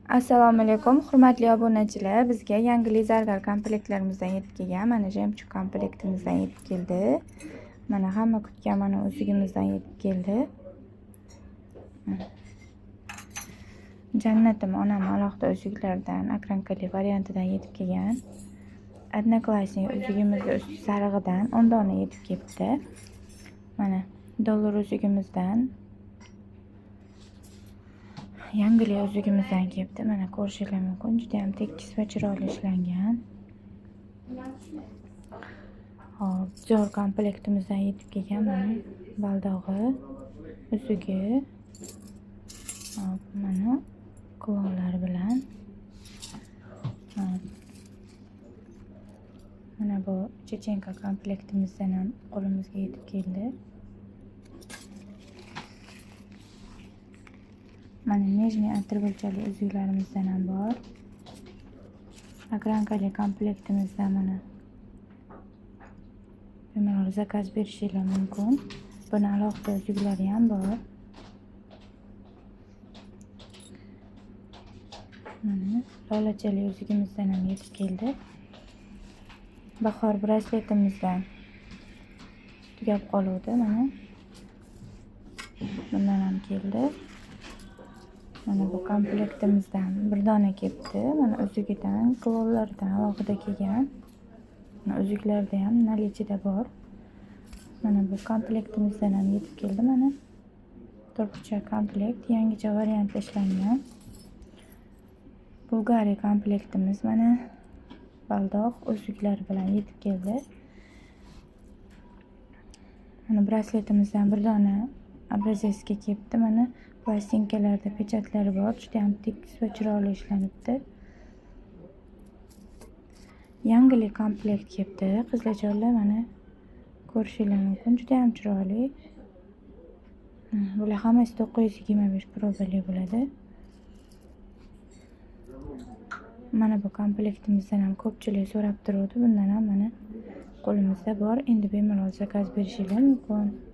Assalomu alaykum, hurmatli obunachilar. Bizga yangi zargar komplektlarimizdan yetib kelgan. Mana jemchu komplektimizdan yetib keldi. Mana hamma kutgan mana uzugimizdan yetib keldi. Jannatim onam alohida uzuklardan akrankali variantidan yetib kelgan. Одноклассник uzugimizning usti sarig'idan 10 dona yetib kelibdi. Mana dollar uzugimizdan yangi uzugimizdan kelibdi. Mana ko'rishingiz mumkin. Juda ham tekis va chiroyli ishlangan. Hop, zor komplektimizdan yetib kelgan mana baldog'i, uzugi. Hop, mana kulonlar bilan. Hop. Mana bu chechenka komplektimizdan ham qo'limizga yetib keldi. Mana nijniy atirgulchali uzuklarimizdan ham bor. Akrankali komplektimizdan mana bemalol zakaz berishingiz mumkin. Buni alohida uzuklari ham bor. Mana lolachali uzugimizdan ham yetib keldi. Bahor brasletimizdan tugab qoluvdi. Mana bundan ham keldi. Mana bu komplektimizdan bir dona kelibdi. Mana uzugidan, kulonlaridan alohida kelgan. Mana uzuklarda ham nalichida bor. Mana bu komplektimizdan ham yetib keldi. Mana to'rtburchak komplekt, yangicha variantda ishlangan. Bulgari komplektimiz mana baldoq uzuklar bilan yetib keldi. Mana brasletimizdan bir dona obrazesga kelibdi. Mana plastinkalarda pechatlari bor. Juda ham tekis va chiroyli ishlanibdi. Yangi komplekt kelibdi. Qizlarjonlar mana ko'rishingiz mumkin. Juda ham chiroyli. Bular hammasi 925 probali bo'ladi. Mana bu komplektimizdan ham ko'pchilik so'rab turuvdi. Bundan ham mana qo'limizda bor. Endi bemalol zakaz berishingiz mumkin.